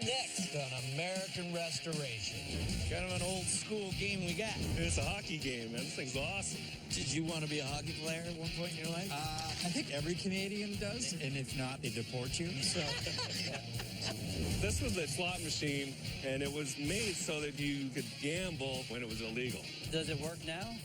Next on American Restoration. Kind of an old school game we got. It's a hockey game, man. This thing's awesome. Did you want to be a hockey player at one point in your life? I think every Canadian does, and if not, they deport you. So, This was a slot machine, and it was made so that you could gamble when it was illegal. Does it work now?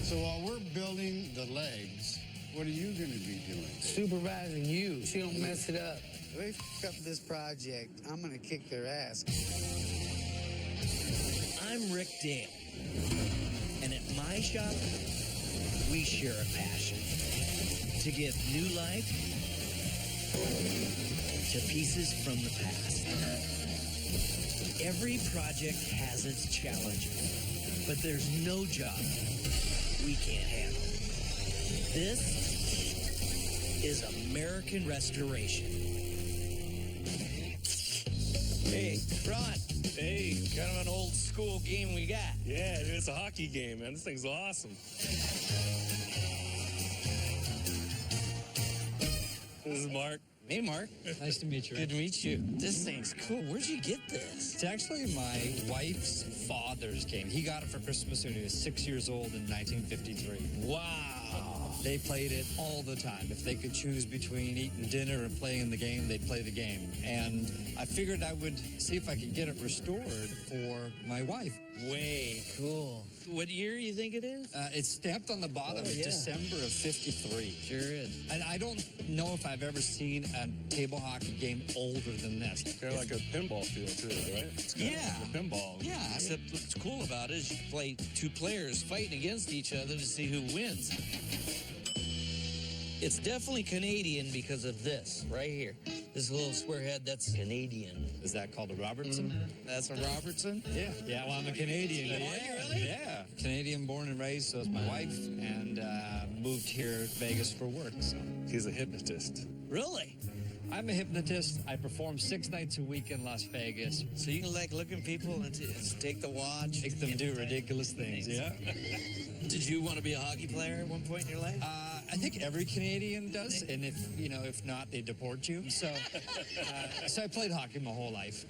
So while we're building the legs, what are you going to be doing? Supervising you, so you don't mess it up. If they f up this project, I'm going to kick their ass. I'm Rick Dale, and at my shop, we share a passion to give new life to pieces from the past. Every project has its challenges, but there's no job we can't handle. This is American Restoration. Hey, Ron. Hey, kind of an old school game we got. Yeah, it's a hockey game, man. This thing's awesome. This is Mark. Hey, Mark. nice to meet you. Good to meet you. This thing's cool. Where'd you get this? It's actually my wife's father's game. He got it for Christmas when he was 6 years old in 1953. Wow. They played it all the time. If they could choose between eating dinner and playing the game, they'd play the game. And I figured I would see if I could get it restored for my wife. Way cool. What year you think it is? It's stamped on the bottom, December of 53. Sure is. And I don't know if I've ever seen a table hockey game older than this. Kind of like a pinball field, too, right? It's got a pinball. Yeah, except what's cool about it is you play two players fighting against each other to see who wins. It's definitely Canadian because of this right here. This little square head, that's Canadian. Is that called a Robertson? That's a Robertson? Yeah. Yeah, well, I'm a Canadian. Are you really? Yeah. Canadian born and raised, so is my wife, and moved here to Vegas for work. So. He's a hypnotist. Really? I'm a hypnotist. I perform 6 nights a week in Las Vegas. So you can like look at people and take the watch? Make them do ridiculous things, yeah. Did you want to be a hockey player at one point in your life? I think every Canadian does, and if not, they deport you. So I played hockey my whole life.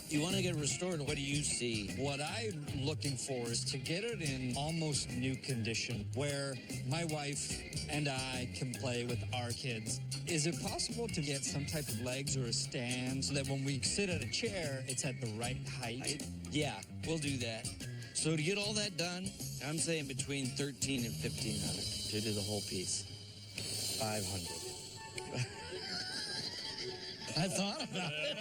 You want to get restored, what do you see? What I'm looking for is to get it in almost new condition where my wife and I can play with our kids. Is it possible to get some type of legs or a stand so that when we sit at a chair, it's at the right height? Yeah, we'll do that. So to get all that done, I'm saying between $1,300 and $1,500 to do the whole piece. 500. I thought about it.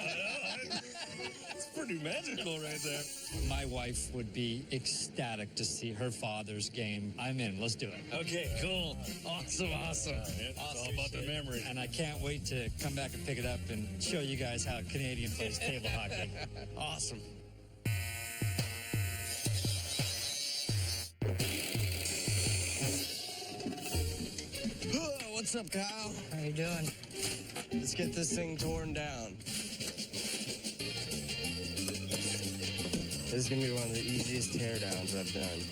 It's pretty magical right there. My wife would be ecstatic to see her father's game. I'm in. Let's do it. Okay, cool. Awesome. It's all about the memory. And I can't wait to come back and pick it up and show you guys how Canadian plays table hockey. Awesome. What's up, Kyle? How you doing? Let's get this thing torn down. This is going to be one of the easiest teardowns I've done.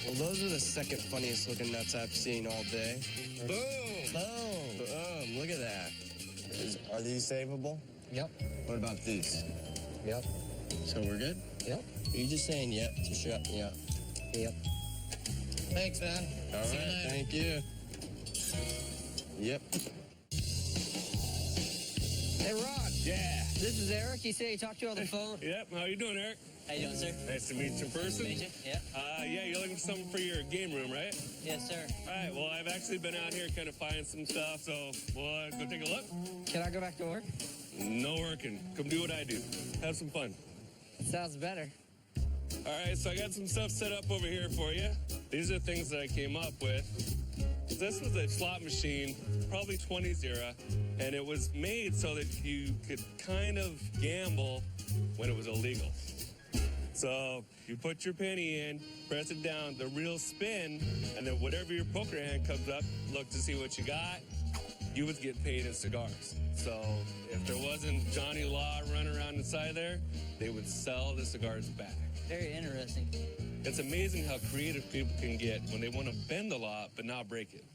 Well, those are the second funniest looking nuts I've seen all day. Boom! Boom! Boom! Look at that. Are these savable? Yep. What about these? Yep. So we're good? Yep. Are you just saying yep to shut me up? Yep. Thanks, man. All right, thank you. Yep. Hey, Ron. Yeah. This is Eric. He said he talked to you on the phone. Yep. How you doing, Eric? How you doing, sir? Nice to meet you in person. Meet you? Yeah. Yeah, you're looking for something for your game room, right? Yes, sir. All right, well, I've actually been out here kind of finding some stuff, so we'll go take a look. Can I go back to work? No working. Come do what I do. Have some fun. Sounds better. All right, so I got some stuff set up over here for you. These are things that I came up with. This was a slot machine, probably 20s era, and it was made so that you could kind of gamble when it was illegal. So you put your penny in, press it down, the reel spin, and then whatever your poker hand comes up, look to see what you got, you would get paid in cigars. So if there wasn't Johnny Law running around inside there, they would sell the cigars back. Very interesting. It's amazing how creative people can get when they want to bend the law but not break it.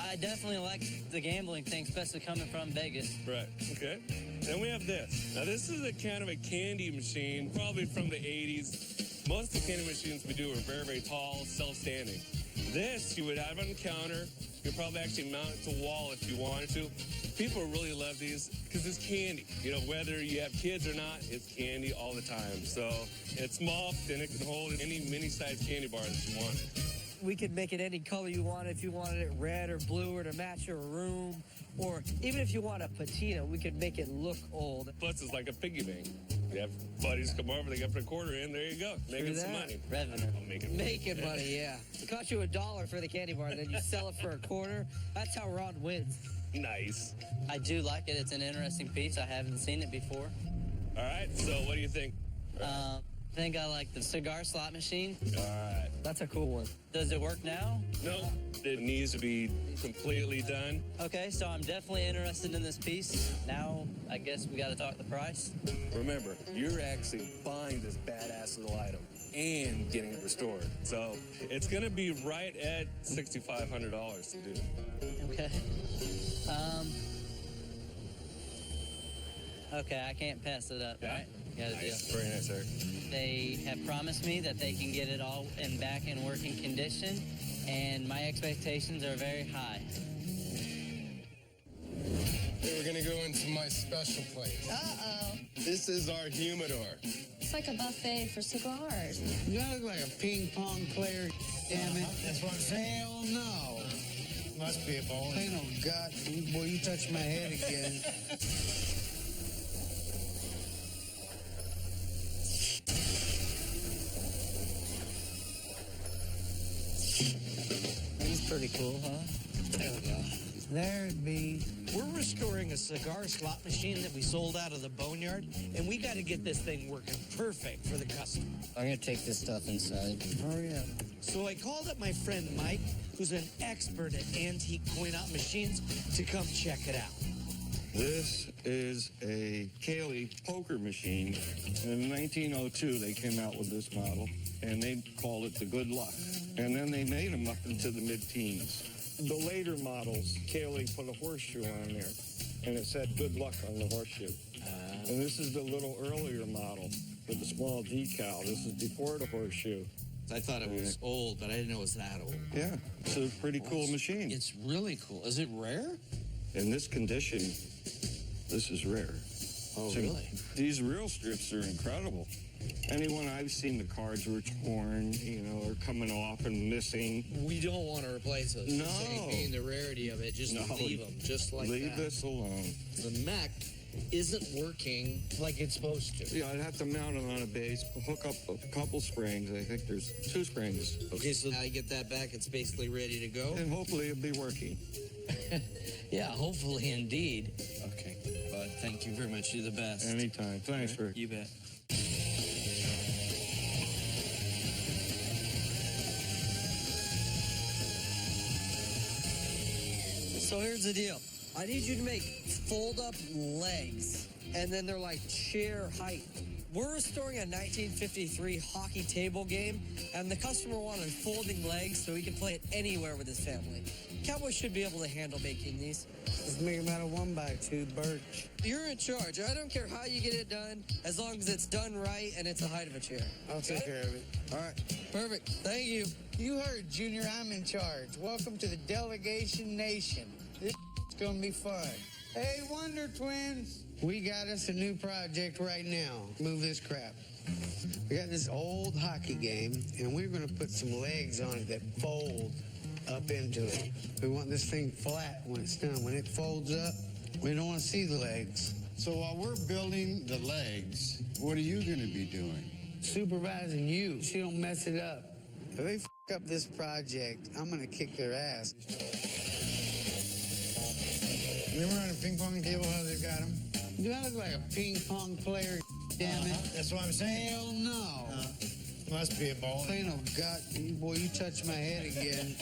I definitely like the gambling thing, especially coming from Vegas. Right. Okay. Then we have this. Now, this is a kind of a candy machine, probably from the 80s. Most of the candy machines we do are very, very tall, self-standing. This, you would have on the counter. You could probably actually mount it to a wall if you wanted to. People really love these because it's candy. You know, whether you have kids or not, it's candy all the time. So it's small, and it can hold any mini-sized candy bar that you want. We could make it any color you want. If you wanted it red or blue or to match your room, or even if you want a patina, we could make it look old. Plus, it's like a piggy bank. You have buddies come over, they get put a quarter in, there you go. Making some money. Revenue. Making money, yeah. It costs you $1 for the candy bar, then you sell it for a quarter. That's how Ron wins. Nice. I do like it. It's an interesting piece. I haven't seen it before. All right, so what do you think? I think I like the cigar slot machine. All right. That's a cool one. Does it work now? No, it needs to be completely done. Okay, so I'm definitely interested in this piece. Now, I guess we got to talk the price. Remember, you're actually buying this badass little item and getting it restored. So it's going to be right at $6,500 to do. Okay. Okay, I can't pass it up, right? Got a deal. Nice. Very nice, sir. They have promised me that they can get it all back in working condition, and my expectations are very high. We're gonna go into my special place. Uh-oh. This is our humidor. It's like a buffet for cigars. You look like a ping pong player. Damn it. That's what I'm saying. Hell no. Must be a bowling. Ain't no God. Boy, you touch my head again. It's pretty cool, huh? There we go. There it be. We're restoring a cigar slot machine that we sold out of the boneyard, and we got to get this thing working perfect for the customer. I'm going to take this stuff inside. Hurry up. So I called up my friend Mike, who's an expert at antique coin-op machines, to come check it out. This is a Cayley poker machine. In 1902, they came out with this model, and they called it the Good Luck. And then they made them up into the mid-teens. The later models, Cayley put a horseshoe on there, and it said Good Luck on the horseshoe. And this is the little earlier model with the small decal. This is before the horseshoe. I thought it was old, but I didn't know it was that old. Yeah, it's a pretty cool machine. It's really cool. Is it rare? In this condition, this is rare. Oh, So really? These reel strips are incredible. Anyone I've seen, the cards were torn, or coming off and missing. We don't want to replace those. No. Being the rarity of it, just No, leave them, just like Leave that. this alone. The mech isn't working like it's supposed to. Yeah, I'd have to mount it on a base, hook up a couple springs. I think there's 2 springs. Okay, so now you get that back, it's basically ready to go? And hopefully it'll be working. Yeah, hopefully indeed. Okay, bud, thank you very much. You're the best. Anytime. Thanks, Rick. You bet. So here's the deal. I need you to make fold-up legs, and then they're like chair height. We're restoring a 1953 hockey table game, and the customer wanted folding legs so he can play it anywhere with his family. Cowboys should be able to handle making these. Let's make them out of 1x2 birch. You're in charge. I don't care how you get it done, as long as it's done right and it's the height of a chair. I'll take care of it. All right. Perfect. Thank you. You heard, Junior. I'm in charge. Welcome to the Delegation Nation. This is gonna be fun. Hey, Wonder Twins. We got us a new project right now. Move this crap. We got this old hockey game, and we're gonna put some legs on it that fold up into it. We want this thing flat when it's done. When it folds up, we don't want to see the legs. So while we're building the legs, what are you going to be doing? Supervising you, so you don't mess it up. If they up this project, I'm gonna kick their ass. You ever on a ping pong table how they've got them? Do I look like a ping pong player? Damn it. That's what I'm saying. Hell no. Must be a bowling. Ain't no God. Boy, you touch my head again,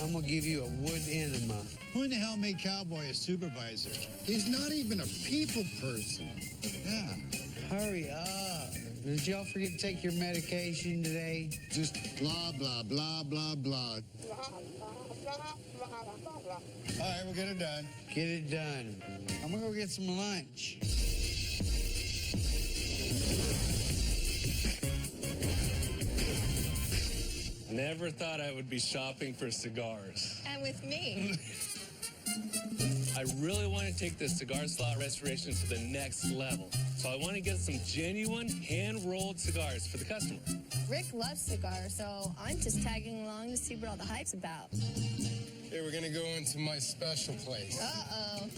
I'm gonna give you a wood enema. Who in the hell made Cowboy a supervisor? He's not even a people person. Yeah. Hurry up. Did y'all forget to take your medication today? Just blah, blah, blah, blah, blah. All right, we'll get it done. Get it done. I'm gonna go get some lunch. Never thought I would be shopping for cigars. And with me. I really want to take this cigar slot restoration to the next level. So I want to get some genuine hand-rolled cigars for the customer. Rick loves cigars, so I'm just tagging along to see what all the hype's about. Hey, we're gonna go into my special place. Uh-oh.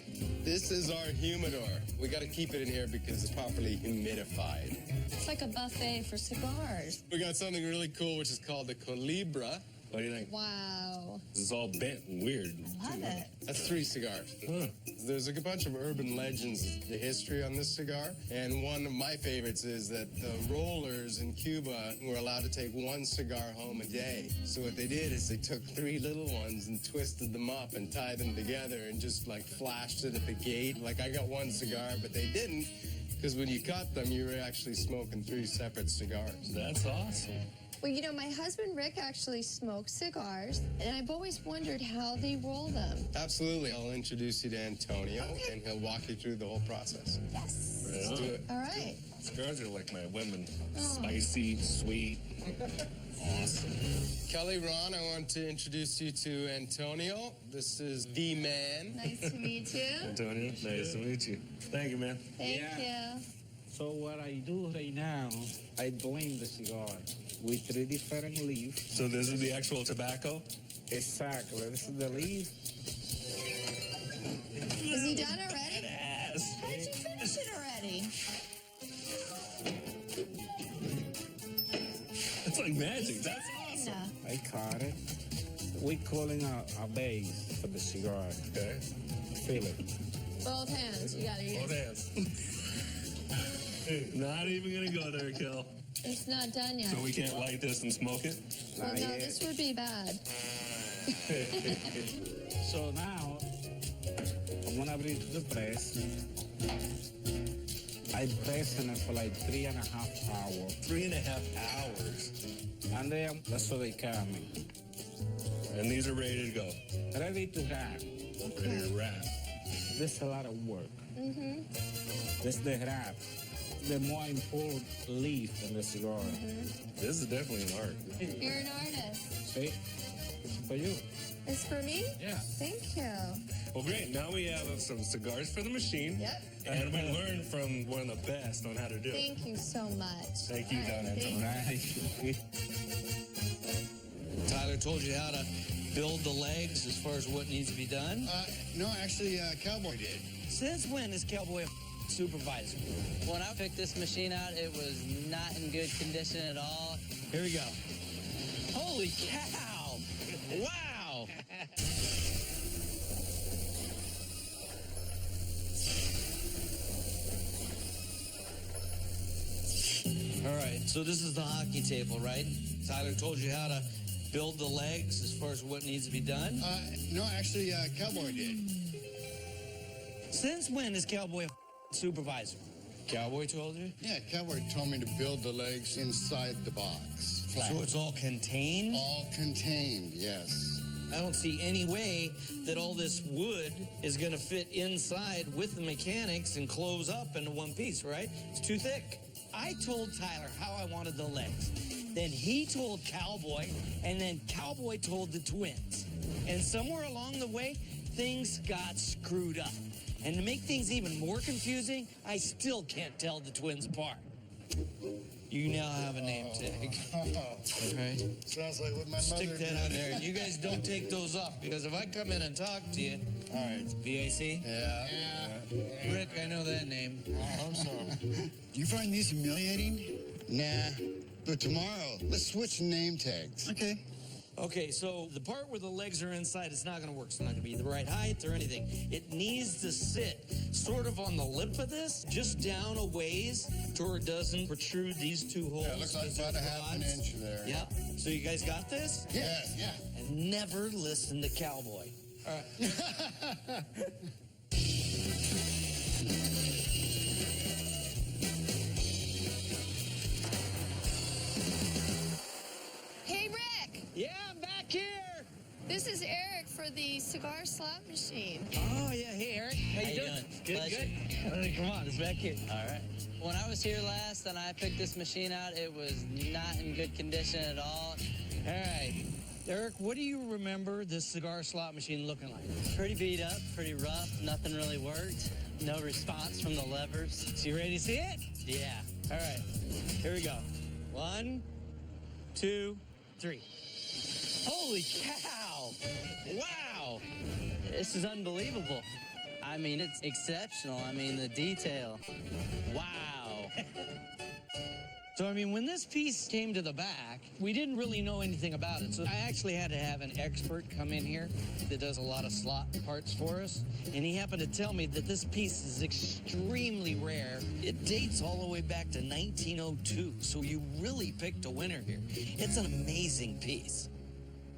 This is our humidor. We gotta keep it in here because it's properly humidified. It's like a buffet for cigars. We got something really cool, which is called the Colibra. What do you think? Wow. This is all bent and weird. Love it. That's 3 cigars. Huh. There's a bunch of urban legends, the history on this cigar, and one of my favorites is that the rollers in Cuba were allowed to take 1 cigar home a day. So what they did is they took 3 little ones and twisted them up and tied them together and just like flashed it at the gate. Like I got 1 cigar, but they didn't, because when you cut them, you were actually smoking 3 separate cigars. That's awesome. Well, you know, my husband Rick actually smokes cigars, and I've always wondered how they roll them. Absolutely. I'll introduce you to Antonio, and he'll walk you through the whole process. Yes. Let's do it. All right. Cigars are like my women. Spicy, sweet. Awesome. Kelly, Ron, I want to introduce you to Antonio. This is the man. Nice to meet you. Antonio, nice to meet you. Thank you, man. Thank you. So what I do right now, I blend the cigar with 3 different leaves. So this is the actual tobacco? Exactly. This is the leaf. Is he done already? Yes. How did you finish it already? It's like magic. That's awesome. I cut it. We're calling a base for the cigar. Okay. Feel it. Both hands. You gotta use. Both hands. Not even gonna go there, Kel. It's not done yet. So we can't light this and smoke it? Well, no, this would be bad. So now, I'm gonna bring it to the press. I press in it for like 3.5 hours. 3.5 hours. And then that's what they coming. And these are ready to go. Ready to wrap. Ready to wrap. There's a lot of work. Mm-hmm. That's the wrap. The more important leaf in the cigar. This is definitely an art. You're an artist. See? It's for you. It's for me? Yeah. Thank you. Well, great. Now we have some cigars for the machine. Yep. And we learned from one of the best on how to do it. Thank you so much. Thank you, Don Antonio. Right. Tyler told you how to build the legs as far as what needs to be done? No, actually, Cowboy did. Since when is Cowboy a supervisor? When I picked this machine out, it was not in good condition at all. Here we go. Holy cow! Wow! All right, so this is the hockey table, right? Tyler told you how to build the legs as far as what needs to be done? No, actually, Cowboy did. Since when is Cowboy a supervisor? Cowboy told you? Yeah, Cowboy told me to build the legs inside the box. Flat. So it's all contained? All contained, yes. I don't see any way that all this wood is going to fit inside with the mechanics and close up into one piece, right? It's too thick. I told Tyler how I wanted the legs. Then he told Cowboy, and then Cowboy told the twins. And somewhere along the way, things got screwed up. And to make things even more confusing, I still can't tell the twins apart. You now have a name tag. Okay? Sounds like what my Stick mother that did. on there. You guys don't take those off, because if I come in and talk to you, all right, VAC? Yeah. Rick, I know that name. I'm sorry. Do you find these humiliating? Nah. But tomorrow, let's switch name tags. Okay. Okay, so the part where the legs are inside, it's not going to work. It's not going to be the right height or anything. It needs to sit sort of on the lip of this, just down a ways to where it doesn't protrude these two holes. Yeah, it looks like about a half an inch there. Yep. So you guys got this? Yes. Yeah. And never listen to Cowboy. All right. Hey, Rick! Yeah, I'm back here. This is Eric for the cigar slot machine. Oh, yeah. Hey, Eric. How you doing? Good, Pleasure. good. Come on, it's back here. All right. When I was here last and I picked this machine out, it was not in good condition at all. All right. Eric, what do you remember this cigar slot machine looking like? Pretty beat up, pretty rough. Nothing really worked. No response from the levers. So you ready to see it? Yeah. All right. Here we go. 1, 2, 3. Holy cow! Wow! This is unbelievable. I mean, it's exceptional. I mean, the detail. Wow. So, I mean, when this piece came to the back, we didn't really know anything about it. So I actually had to have an expert come in here that does a lot of slot parts for us. And he happened to tell me that this piece is extremely rare. It dates all the way back to 1902. So you really picked a winner here. It's an amazing piece.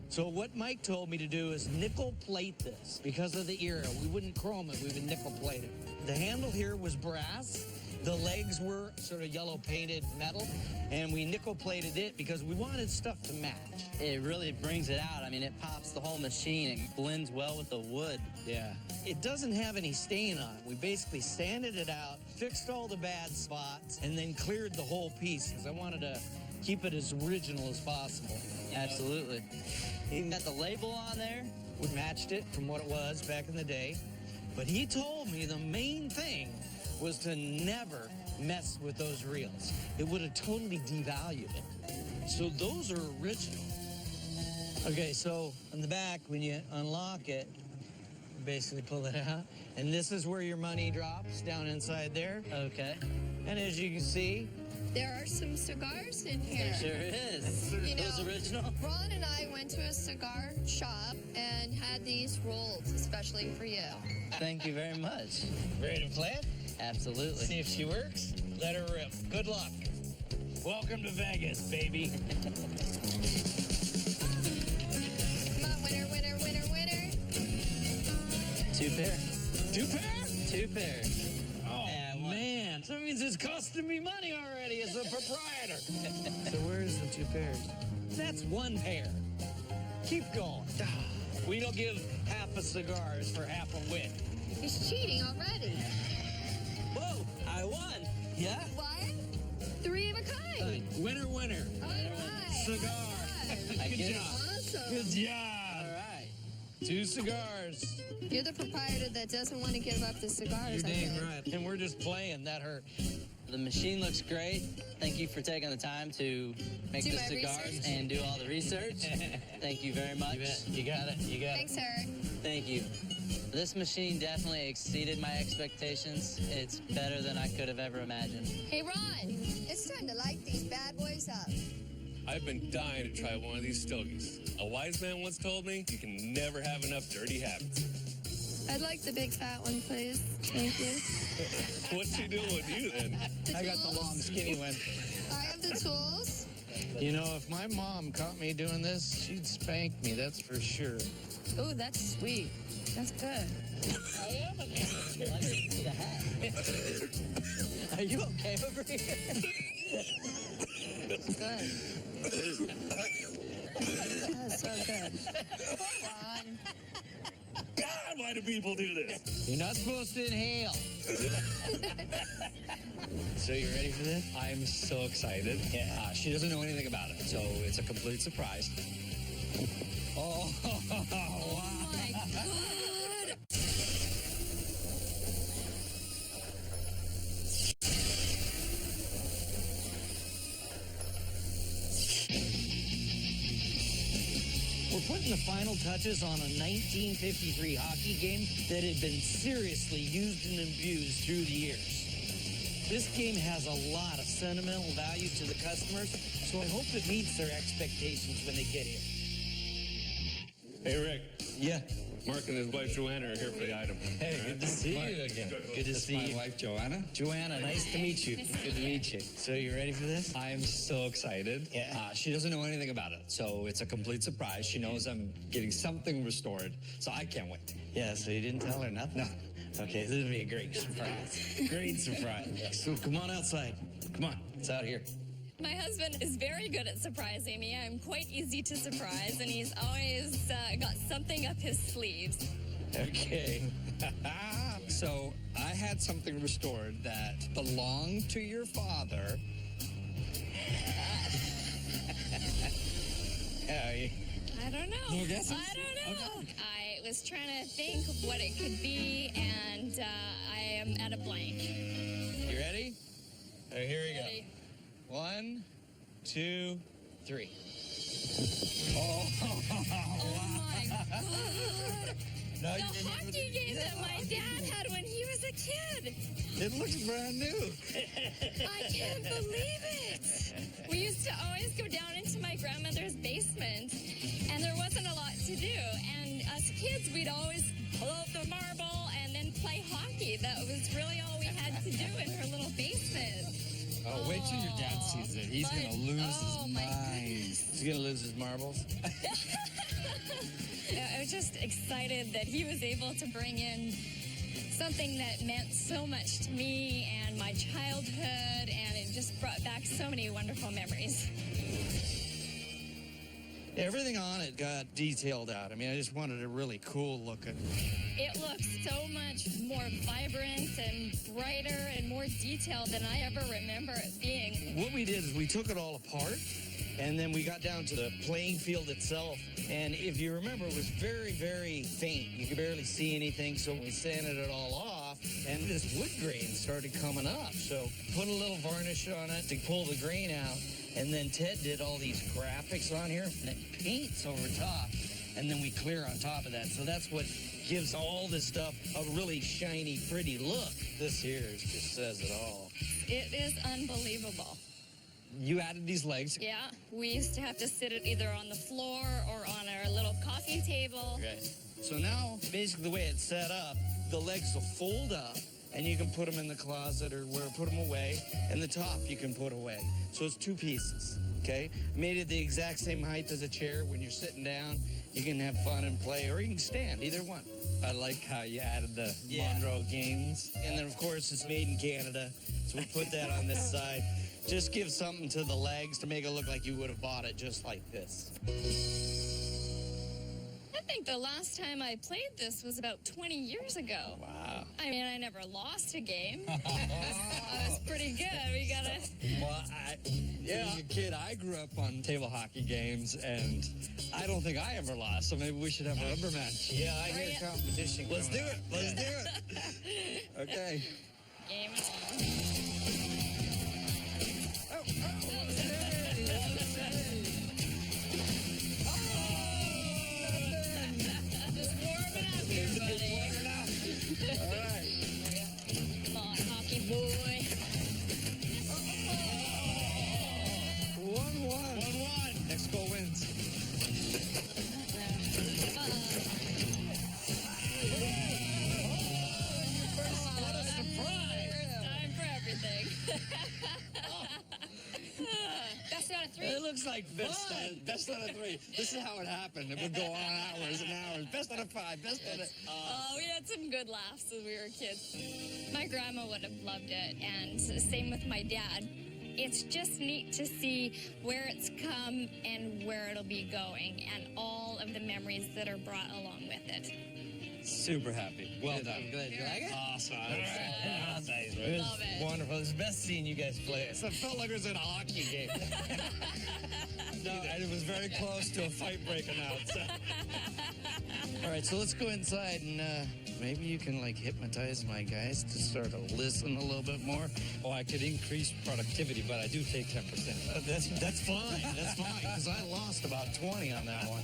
So what Mike told me to do is nickel plate this. Because of the era, we wouldn't chrome it, we would nickel plate it. The handle here was brass. The legs were sort of yellow painted metal, and we nickel plated it because we wanted stuff to match. It really brings it out. I mean, it pops the whole machine. It blends well with the wood. Yeah. It doesn't have any stain on it. We basically sanded it out, fixed all the bad spots, and then cleared the whole piece because I wanted to keep it as original as possible. Absolutely. You got the label on there. We matched it from what it was back in the day. But he told me the main thing was to never mess with those reels. It would have totally devalued it. So those are original. Okay, so on the back, when you unlock it, you basically pull it out. And this is where your money drops, down inside there. Okay. And as you can see, There are some cigars in here. There sure is. You Those know, original? Ron and I went to a cigar shop and had these rolled, especially for you. Thank you very much. ready to play it? Absolutely. See if she works? Let her rip. Good luck. Welcome to Vegas, baby. Come on, winner, winner, winner, winner. 2 pair. 2 pair? 2 pair. Oh, man. So that means it's costing me money already as a proprietor. So where's the 2 pairs? That's 1 pair. Keep going. We don't give half a cigars for half a win. He's cheating already. Whoa, I won. Yeah? What? 3 of a kind. Winner, winner. All right. Cigar. I Good get it. job. Awesome. Good All job. right. 2 cigars. You're the proprietor that doesn't want to give up the cigars. You're I dang think. right. And we're just playing. That hurt. The machine looks great. Thank you for taking the time to make Do the my cigars research. and do all the research. Thank you very much. You bet. You got it. You got it. Thanks, Eric. Thank you. This machine definitely exceeded my expectations. It's better than I could have ever imagined. Hey, Ron, it's time to light these bad boys up. I've been dying to try one of these Stogies. A wise man once told me you can never have enough dirty habits. I'd like the big fat one, please. Thank you. What's she doing with you then? The I got the tools. long, skinny one. I have the tools. You know, if my mom caught me doing this, she'd spank me, that's for sure. Oh, that's sweet. That's good. Are you okay over here? Good. That's so good. Ron. God, why do people do this? You're not supposed to inhale. So you ready for this? I'm so excited. Yeah. She doesn't know anything about it, so it's a complete surprise. Oh, wow. Oh my God. We're putting the final touches on a 1953 hockey game that had been seriously used and abused through the years. This game has a lot of sentimental value to the customers, so I hope it meets their expectations when they get here. Hey, Rick. Yeah. Mark and his wife Joanna are here for the item. Hey, good to see you again. Good to see My you. wife, Joanna. Joanna, nice to meet you. Good to meet you. So you ready for this? I am so excited. Yeah. She doesn't know anything about it, so it's a complete surprise. She knows I'm getting something restored, so I can't wait. Yeah, so you didn't tell her nothing? No. Okay, this will be a great surprise. Great surprise. So come on outside. Come on, it's out here. My husband is very good at surprising me. I'm quite easy to surprise, and he's always got something up his sleeves. Okay. So I had something restored that belonged to your father. I don't know. No guesses? I don't know. Okay. I was trying to think of what it could be, and I am at a blank. You ready? All right, here we Ready. go. 1, 2, 3. Oh my God. Now The you remember hockey game that my dad had when he was a kid. It looks brand new. I can't believe it. We used to always go down into my grandmother's basement, and there wasn't a lot to do. And us kids, we'd always pull out the marble and then play hockey. That was really all we had to do in her little basement. Oh, wait till your dad sees it. He's going to lose his mind. He's going to lose his marbles. I was just excited that he was able to bring in something that meant so much to me and my childhood, and it just brought back so many wonderful memories. Everything on it got detailed out. I mean, I just wanted it really cool looking. It looks so much more vibrant and brighter and more detailed than I ever remember it being. What we did is we took it all apart, and then we got down to the playing field itself. And if you remember, it was very, very faint. You could barely see anything, so we sanded it all off, and this wood grain started coming up. So put a little varnish on it to pull the grain out, and then Ted did all these graphics on here, and it paints over top, and then we clear on top of that. So that's what gives all this stuff a really shiny, pretty look. This here just says it all. It is unbelievable. You added these legs. Yeah, we used to have to sit it either on the floor or on our little coffee table. Okay. So now, basically the way it's set up, the legs will fold up, and you can put them in the closet or put them away, and the top you can put away. So it's 2 pieces, okay? Made it the exact same height as a chair. When you're sitting down, you can have fun and play, or you can stand, either one. I like how you added the Monroe games. And then, of course, it's made in Canada, so we put that on this side. Just give something to the legs to make it look like you would have bought it just like this. I think the last time I played this was about 20 years ago. Wow. I mean, I never lost a game. I was pretty good. We gotta... Well, as a kid, I grew up on table hockey games, and I don't think I ever lost, so maybe we should have a rubber match. Yeah, I hear competition. Let's do coming it. up. Let's Yeah. do it. Okay. Game is on. Just warming up here, buddy. All right. Come on, hockey boy. 1-1. 1-1. Next goal wins. What a surprise. Time for everything. Best out of 3. It looks like best out of 3. This is how it happened. It would go on hours and hours. Best out of 5. Best out of... Oh, we had some good laughs when we were kids. My grandma would have loved it, and same with my dad. It's just neat to see where it's come and where it'll be going, and all of the memories that are brought along with it. Super happy. Well done. I'm glad you like it. Awesome. It was Love it. wonderful. It was the best seeing you guys play. It felt like it was in a hockey game. No, and it was very close to a fight breaking out. So. All right, so let's go inside and maybe you can like hypnotize my guys to start to listen a little bit more. Oh, I could increase productivity, but I do take 10%. That's fine. That's fine because I lost about 20 on that one.